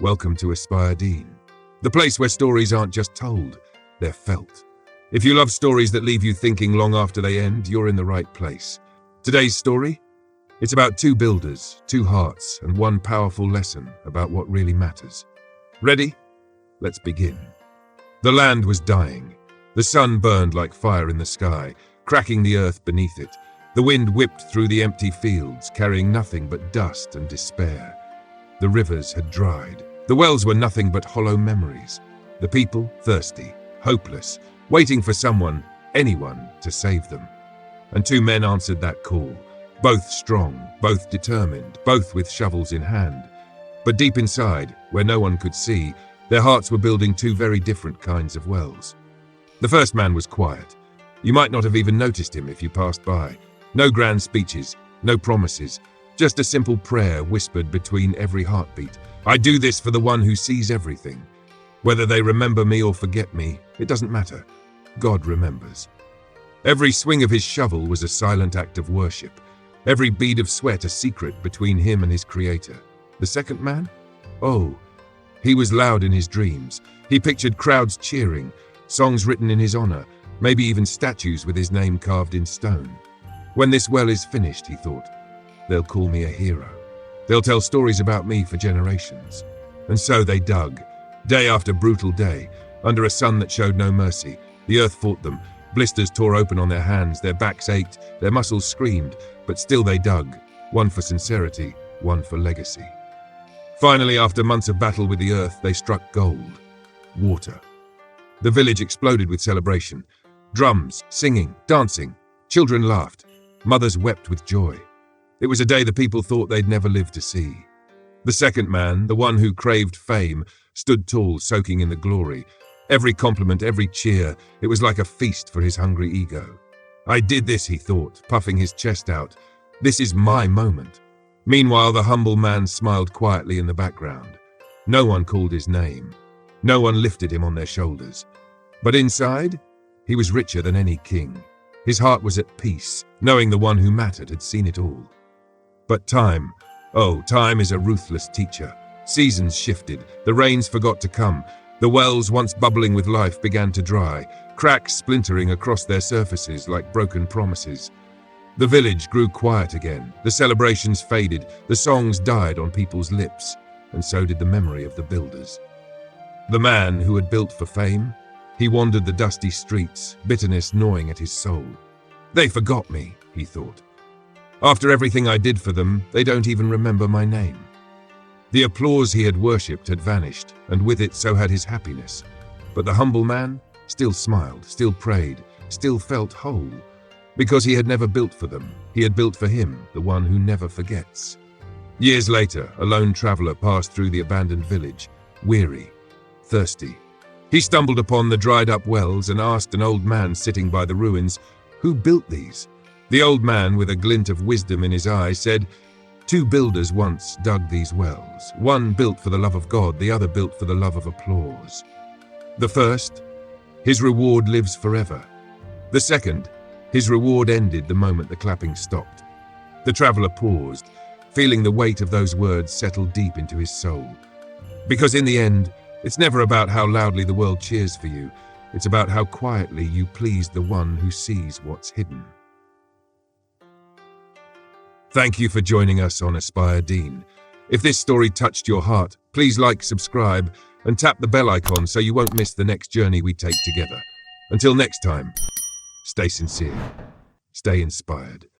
Welcome to Aspire Deen, the place where stories aren't just told, they're felt. If you love stories that leave you thinking long after they end, you're in the right place. Today's story? It's about two builders, two hearts, and one powerful lesson about what really matters. Ready? Let's begin. The land was dying. The sun burned like fire in the sky, cracking the earth beneath it. The wind whipped through the empty fields, carrying nothing but dust and despair. The rivers had dried. The wells were nothing but hollow memories. The people thirsty, hopeless, waiting for someone, anyone, to save them. And two men answered that call, both strong, both determined, both with shovels in hand. But deep inside, where no one could see, their hearts were building two very different kinds of wells. The first man was quiet. You might not have even noticed him if you passed by. No grand speeches, no promises, just a simple prayer whispered between every heartbeat. I do this for the one who sees everything. Whether they remember me or forget me, it doesn't matter. God remembers. Every swing of his shovel was a silent act of worship. Every bead of sweat a secret between him and his creator. The second man? Oh, he was loud in his dreams. He pictured crowds cheering, songs written in his honor, maybe even statues with his name carved in stone. When this well is finished, he thought, they'll call me a hero. They'll tell stories about me for generations. And so they dug, day after brutal day, under a sun that showed no mercy. The earth fought them. Blisters tore open on their hands, their backs ached, their muscles screamed, but still they dug, one for sincerity, one for legacy. Finally, after months of battle with the earth, they struck gold. Water. The village exploded with celebration. Drums, singing, dancing. Children laughed. Mothers wept with joy. It was a day the people thought they'd never live to see. The second man, the one who craved fame, stood tall, soaking in the glory. Every compliment, every cheer, it was like a feast for his hungry ego. I did this, he thought, puffing his chest out. This is my moment. Meanwhile, the humble man smiled quietly in the background. No one called his name. No one lifted him on their shoulders. But inside, he was richer than any king. His heart was at peace, knowing the one who mattered had seen it all. But time, time is a ruthless teacher. Seasons shifted, the rains forgot to come. The wells, once bubbling with life, began to dry, cracks splintering across their surfaces like broken promises. The village grew quiet again, the celebrations faded, the songs died on people's lips, and so did the memory of the builders. The man who had built for fame, he wandered the dusty streets, bitterness gnawing at his soul. They forgot me, he thought. After everything I did for them, they don't even remember my name. The applause he had worshipped had vanished, and with it so had his happiness. But the humble man still smiled, still prayed, still felt whole. Because he had never built for them, he had built for him, the one who never forgets. Years later, a lone traveler passed through the abandoned village, weary, thirsty. He stumbled upon the dried-up wells and asked an old man sitting by the ruins, "Who built these?" The old man, with a glint of wisdom in his eye, said, "Two builders once dug these wells. One built for the love of God, the other built for the love of applause. The first, his reward lives forever. The second, his reward ended the moment the clapping stopped." The traveler paused, feeling the weight of those words settle deep into his soul. Because in the end, it's never about how loudly the world cheers for you. It's about how quietly you please the one who sees what's hidden. Thank you for joining us on Aspire Deen. If this story touched your heart, please like, subscribe, and tap the bell icon so you won't miss the next journey we take together. Until next time, stay sincere, stay inspired.